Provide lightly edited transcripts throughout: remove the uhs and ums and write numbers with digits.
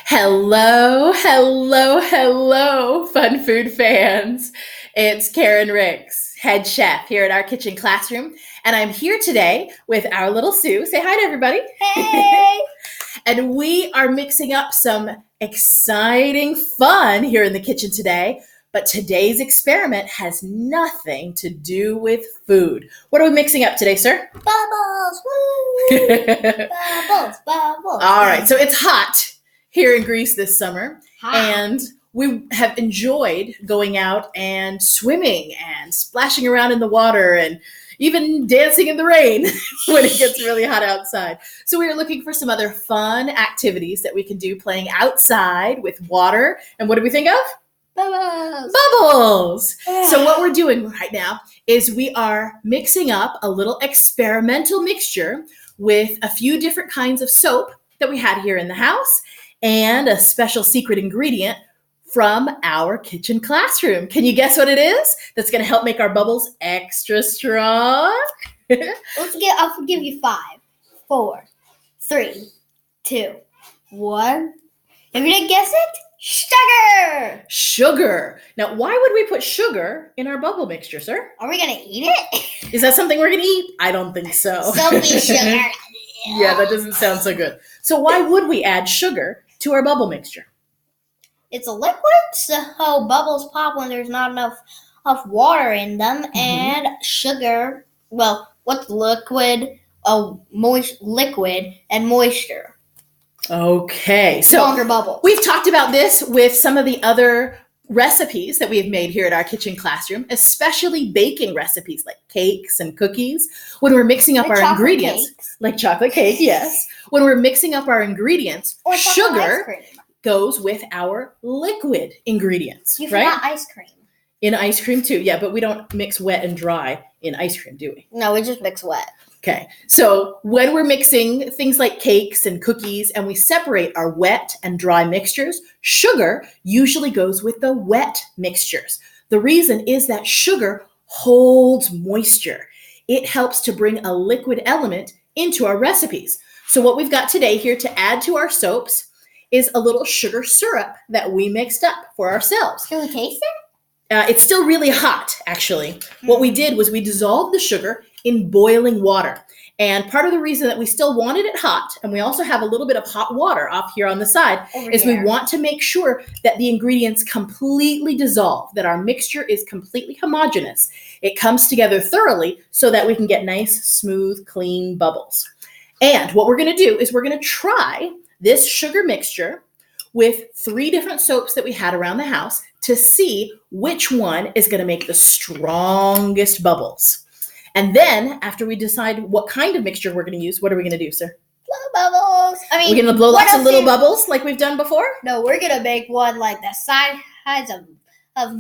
Hello, hello, hello, fun food fans. It's Karen Ricks, head chef here at our kitchen classroom, and I'm here today with our little Sue. Say hi to everybody. Hey! And we are mixing up some exciting fun here in the kitchen today, but today's experiment has nothing to do with food. What are we mixing up today, sir? Bubbles! Woo! Bubbles! All right, so it's hot here in Greece this summer, Hot. and we have enjoyed going out and swimming and splashing around in the water and even dancing in the rain when it gets really hot outside. So we are looking for some other fun activities that we can do playing outside with water. And what do we think of? Bubbles! Bubbles! So what we're doing right now is we are mixing up a little experimental mixture with a few different kinds of soap that we had here in the house and a special secret ingredient from our kitchen classroom. Can you guess what it is that's going to help make our bubbles extra strong? I'll give you 5, 4, 3, 2, 1. If you didn't guess it, sugar! Sugar. Now, why would we put sugar in our bubble mixture, sir? Are we going to eat it? Is that something we're going to eat? I don't think so. Soapy sugar. Yeah, that doesn't sound so good. So why would we add sugar to our bubble mixture? It's a liquid, so bubbles pop when there's not enough water in them, and sugar, well, what's liquid? Liquid and moisture. Okay, so Stronger bubbles. we've talked about this with some of the other recipes that we have made here at our kitchen classroom, especially baking recipes like cakes and cookies. When we're mixing up Like our chocolate ingredients, cakes. like chocolate cake, yes. When we're mixing up our ingredients, Or chocolate ice sugar cream. goes with our liquid ingredients, You right? forgot ice cream. In ice cream too, yeah, but we don't mix wet and dry in ice cream, do we? No, we just mix wet. Okay, so when we're mixing things like cakes and cookies and we separate our wet and dry mixtures, sugar usually goes with the wet mixtures. The reason is that sugar holds moisture. It helps to bring a liquid element into our recipes. So what we've got today here to add to our soaps is a little sugar syrup that we mixed up for ourselves. Can we taste it? It's still really hot, actually. What we did was we dissolved the sugar in boiling water. And part of the reason that we still wanted it hot, and we also have a little bit of hot water off here on the side, is we want to make sure that the ingredients completely dissolve, that our mixture is completely homogeneous. It comes together thoroughly so that we can get nice, smooth, clean bubbles. And what we're going to do is we're going to try this sugar mixture with 3 different soaps that we had around the house to see which one is going to make the strongest bubbles. And then after we decide what kind of mixture we're going to use, what are we going to do, sir? Blow bubbles. I mean, We're going to blow what lots of else little do you- bubbles like we've done before? No, we're gonna make one like the size of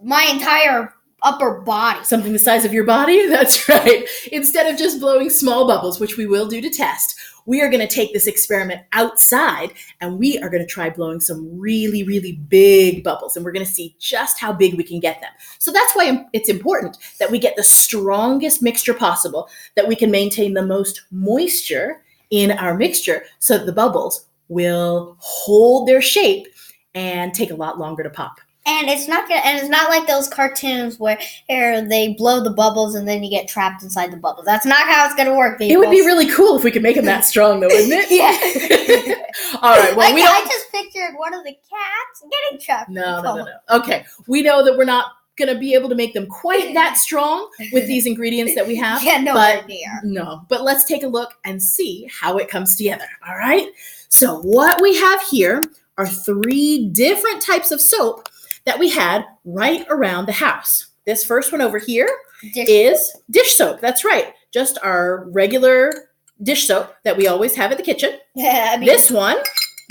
my entire upper body. Something the size of your body? That's right. Instead of just blowing small bubbles, which we will do to test, we are going to take this experiment outside and we are going to try blowing some really, really big bubbles. And we're going to see just how big we can get them. So that's why it's important that we get the strongest mixture possible, that we can maintain the most moisture in our mixture so that the bubbles will hold their shape and take a lot longer to pop. And it's not like those cartoons where they blow the bubbles and then you get trapped inside the bubbles. That's not how it's gonna work, people. It would be really cool if we could make them that strong, though, wouldn't it? Yeah. All right. Well, I just pictured one of the cats getting trapped. No. Okay. We know that we're not going to be able to make them quite that strong with these ingredients that we have. Yeah, no but idea. No, but let's take a look and see how it comes together. All right. So what we have here are 3 different types of soap that we had right around the house. This first one over here is dish soap. That's right. Just our regular dish soap that we always have at the kitchen. Yeah, This one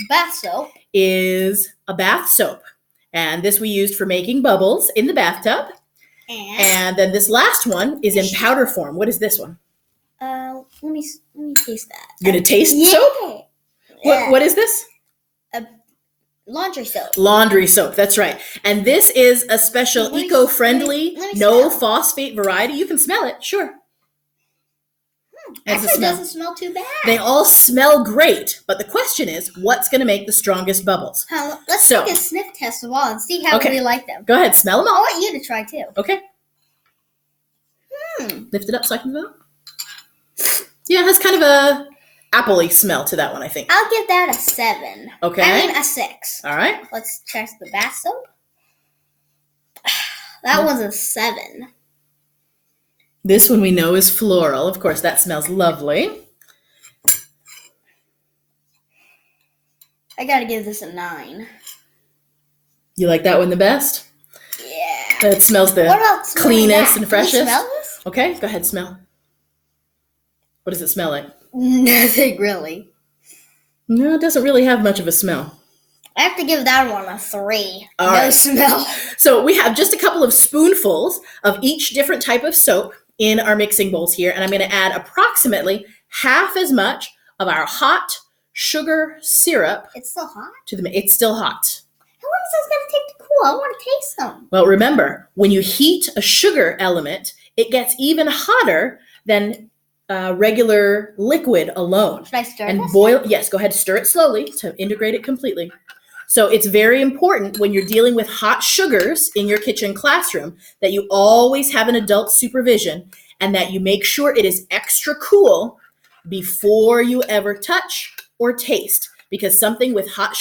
bath soap is a bath soap. And this we used for making bubbles in the bathtub. And then this last one is in powder form. What is this one? Let me taste that. You're going to taste soap? Yeah. What is this? Laundry soap. Laundry soap, that's right. And this is a special Let me- eco-friendly, let me no smell. phosphate variety. You can smell it, sure. Actually, it doesn't smell too bad. They all smell great, but the question is, what's going to make the strongest bubbles? Let's take a sniff test of all and see how we like them. Go ahead, smell them all. I want you to try too. Okay. Lift it up so I can go. Yeah, it has kind of a apple-y smell to that one, I think. I'll give that a 7. Okay. I mean a 6. All right. Let's check the bath soap. That was a 7. This one we know is floral. Of course, that smells lovely. I gotta give this a 9. You like that one the best? Yeah. It smells the cleanest and freshest. Can you smell this? Okay, go ahead, smell. What does it smell like? Nothing really. No, it doesn't really have much of a smell. I have to give that one a 3. All no right. smell. So we have just a couple of spoonfuls of each different type of soap in our mixing bowls here, and I'm going to add approximately half as much of our hot sugar syrup. It's still hot? It's still hot. How long is this going to take to cool? I want to taste them. Well, remember, when you heat a sugar element, it gets even hotter than regular liquid alone. Should I stir and this? boil? Yes, go ahead, stir it slowly to integrate it completely. So it's very important when you're dealing with hot sugars in your kitchen classroom that you always have an adult supervision and that you make sure it is extra cool before you ever touch or taste, because something with hot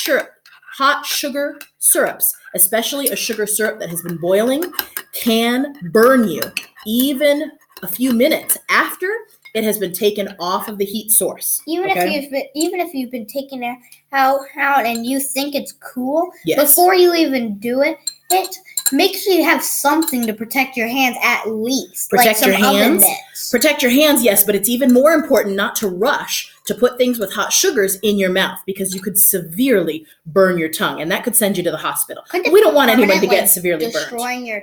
sugar syrups, especially a sugar syrup that has been boiling, can burn you even a few minutes after it has been taken off of the heat source. Even if you've been taking it out and you think it's cool, Yes. before you even do it, make sure you have something to protect your hands at least. Protect like your some oven hands. mitts. Protect your hands, yes, but it's even more important not to rush to put things with hot sugars in your mouth because you could severely burn your tongue, and that could send you to the hospital. We don't want anyone to get severely burned. Destroying your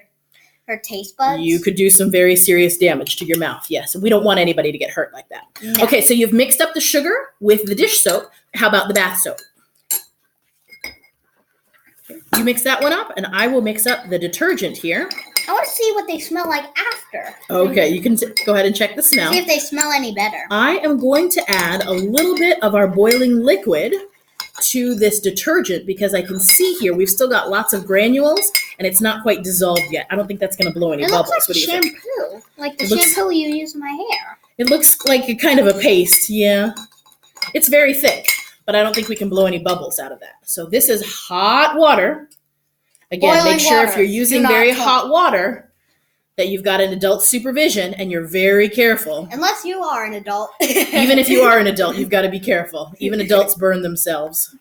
taste buds? You could do some very serious damage to your mouth, yes. And we don't want anybody to get hurt like that. No. Okay, so you've mixed up the sugar with the dish soap. How about the bath soap? You mix that one up, and I will mix up the detergent here. I want to see what they smell like after. Okay, you can go ahead and check the smell. See if they smell any better. I am going to add a little bit of our boiling liquid to this detergent because I can see here we've still got lots of granules and it's not quite dissolved yet. I don't think that's going to blow any bubbles. Looks What like do you think? shampoo, like the shampoo you use in my hair. It looks like a kind of a paste, yeah. It's very thick, but I don't think we can blow any bubbles out of that. So this is hot water. Again, Boiling make sure water. if you're using Do not very cook. hot water that you've got an adult supervision and you're very careful. Unless you are an adult. Even if you are an adult, you've got to be careful. Even adults burn themselves.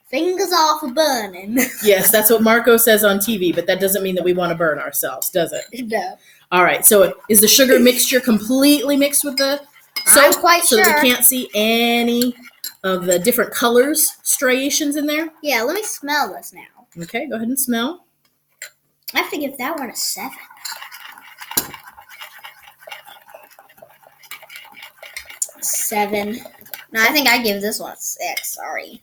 Fingers off of burning. Yes, that's what Marco says on TV, but that doesn't mean that we want to burn ourselves, does it? No. All right, so is the sugar mixture completely mixed with the I'm soap quite so that sure. we can't see any of the different colors, striations in there? Yeah, let me smell this now. Okay, go ahead and smell. I have to give that one a 7. Seven. No, I think I give this one a 6. Sorry.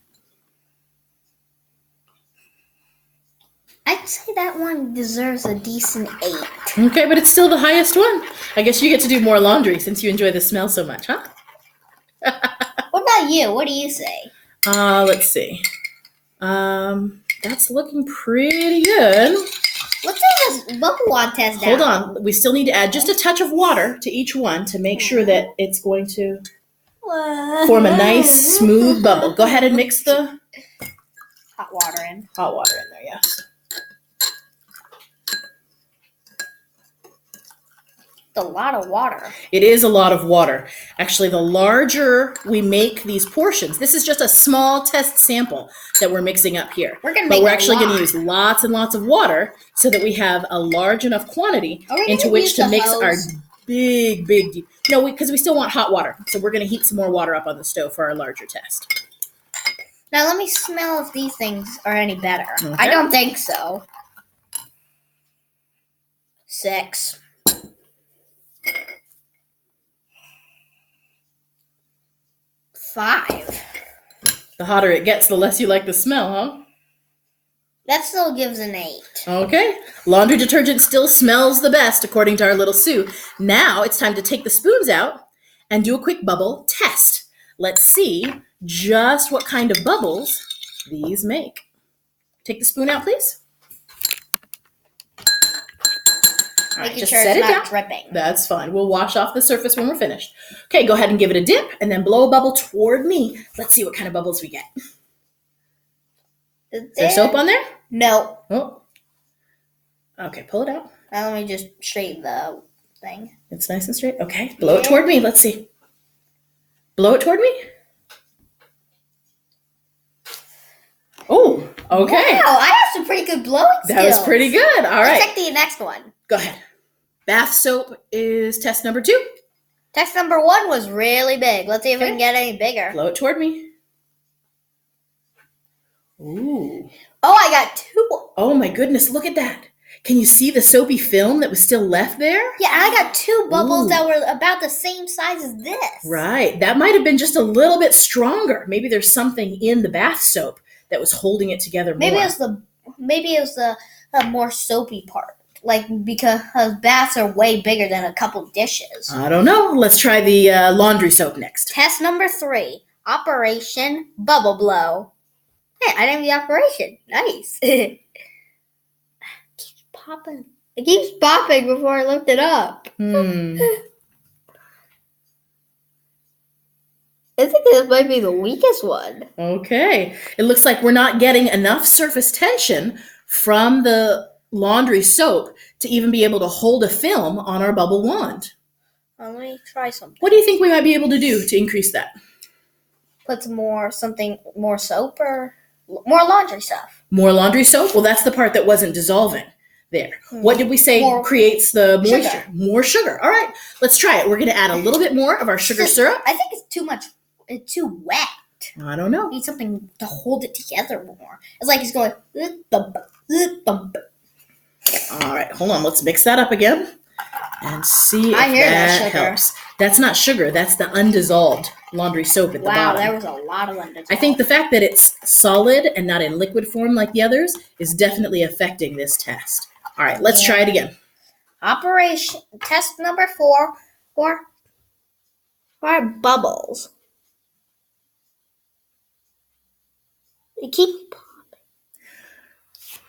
I'd say that one deserves a decent 8. Okay, but it's still the highest one. I guess you get to do more laundry since you enjoy the smell so much, huh? What about you? What do you say? Let's see. That's looking pretty good. Let's do this bubble wad test Hold out. on. We still need to add just a touch of water to each one to make sure that it's going to form a nice, smooth bubble. Go ahead and mix the hot water in. hot water in there, yes. It's a lot of water. It is a lot of water. Actually, the larger we make these portions, this is just a small test sample that we're mixing up here. We're gonna But make we're a actually going lot. to use lots and lots of water so that we have a large enough quantity Are we into gonna which use to the mix hose? our big. No, because we still want hot water. So we're going to heat some more water up on the stove for our larger test. Now let me smell if these things are any better. Okay. I don't think so. 6. Five. The hotter it gets, the less you like the smell, huh? That still gives an 8. Okay. Laundry detergent still smells the best, according to our little Sue. Now it's time to take the spoons out and do a quick bubble test. Let's see just what kind of bubbles these make. Take the spoon out, please. All right, Making just sure set it's it not down. dripping. That's fine. We'll wash off the surface when we're finished. Okay, go ahead and give it a dip and then blow a bubble toward me. Let's see what kind of bubbles we get. Is there soap on there? No. Oh. Okay, pull it out. Now let me just straighten the thing. It's nice and straight. Okay, blow it toward me. Let's see. Blow it toward me. Oh, okay. Wow, I have some pretty good blowing skills. That was pretty good. All right. Let's check the next one. Go ahead. Bath soap is test number 2. Test number 1 was really big. Let's see if we can get any bigger. Blow it toward me. Ooh. Oh, I got 2. Oh my goodness, look at that. Can you see the soapy film that was still left there? Yeah, and I got 2 bubbles Ooh. that were about the same size as this. Right. That might have been just a little bit stronger. Maybe there's something in the bath soap that was holding it together more. Maybe it was the more soapy part. Like, because baths are way bigger than a couple dishes. I don't know. Let's try the laundry soap next. Test number 3. Operation Bubble Blow. Hey, I named the operation. Nice. It keeps popping. It keeps popping before I looked it up. I think this might be the weakest one. Okay. It looks like we're not getting enough surface tension from the laundry soap to even be able to hold a film on our bubble wand. Let me try something. What do you think we might be able to do to increase that? Put some more soap or more laundry stuff. More laundry soap? Well, that's the part that wasn't dissolving there. What did we say creates the moisture? Sugar. More sugar. All right. Let's try it. We're going to add a little bit more of our sugar syrup. I think it's too much. It's too wet. I don't know. Need something to hold it together more. It's like it's going thump, thump. All right, hold on. Let's mix that up again and see if I hear that that sugar. helps. That's not sugar. That's the undissolved laundry soap at the Wow, bottom. there was a lot of undissolved. I think the fact that it's solid and not in liquid form like the others is definitely affecting this test. All right, let's try it again. Operation test number 4 for bubbles. They keep popping.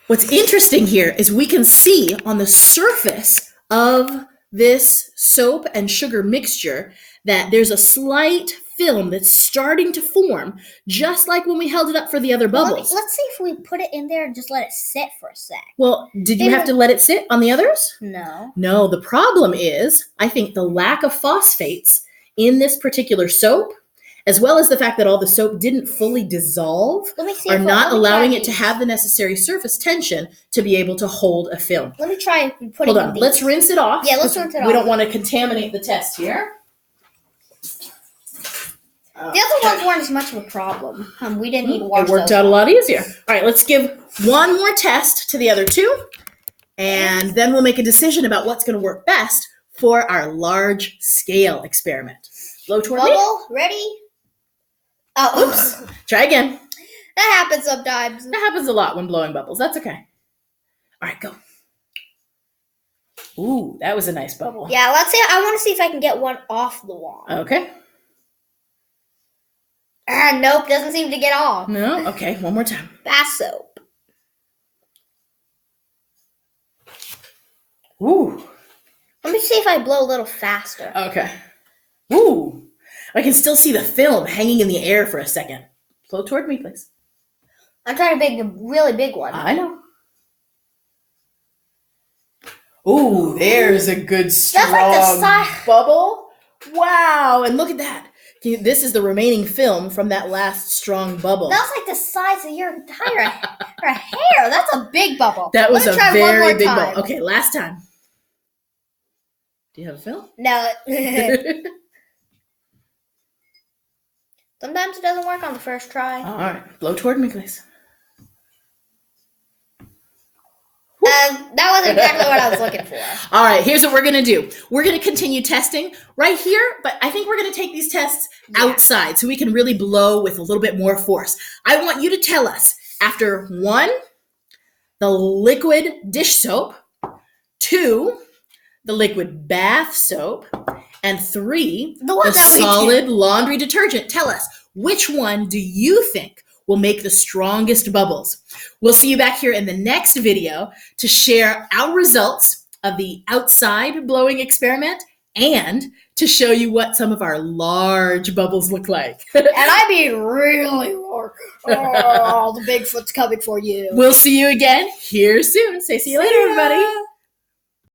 What's interesting here is we can see on the surface of this soap and sugar mixture that there's a slight film that's starting to form, just like when we held it up for the other bubbles. Let's see if we put it in there and just let it sit for a sec. Well, did you have to let it sit on the others? No. No, the problem is, I think the lack of phosphates in this particular soap, as well as the fact that all the soap didn't fully dissolve, are not allowing it to have the necessary surface tension to be able to hold a film. Let me try putting Hold on, let's rinse it off. Yeah, let's rinse it off. We don't want to contaminate the test here. The other ones weren't as much of a problem. We didn't need to wash It worked out a lot easier. All right, let's give one more test to the other 2, and then we'll make a decision about what's going to work best for our large-scale experiment. Blow toward me. Bubble, ready? Oh, oops. Try again. That happens sometimes. That happens a lot when blowing bubbles. That's okay. All right, go. Ooh, that was a nice bubble. Yeah, let's see. I want to see if I can get one off the wand. Okay. Nope, doesn't seem to get off. No? Okay, one more time. Bath soap. Ooh. Let me see if I blow a little faster. Okay. Ooh. I can still see the film hanging in the air for a second. Blow toward me, please. I'm trying to make a really big one. I know. Ooh, there's a good strong That's like the bubble. Wow, and look at that. This is the remaining film from that last strong bubble. That's like the size of your entire hair. That's a big bubble. That was Let a me try one very more big time. bubble. Okay, last time. Do you have a film? No. Sometimes it doesn't work on the first try. All right, blow toward me, please. That wasn't exactly what I was looking for. All right, here's what we're going to do. We're going to continue testing right here, but I think we're going to take these tests outside so we can really blow with a little bit more force. I want you to tell us, after 1, the liquid dish soap, 2, the liquid bath soap, And 3, The one the that we solid laundry detergent. Tell us, which one do you think will make the strongest bubbles? We'll see you back here in the next video to share our results of the outside blowing experiment and to show you what some of our large bubbles look like. And I mean really large. Oh, the Bigfoot's coming for you. We'll see you again here soon. Say see you later, everybody.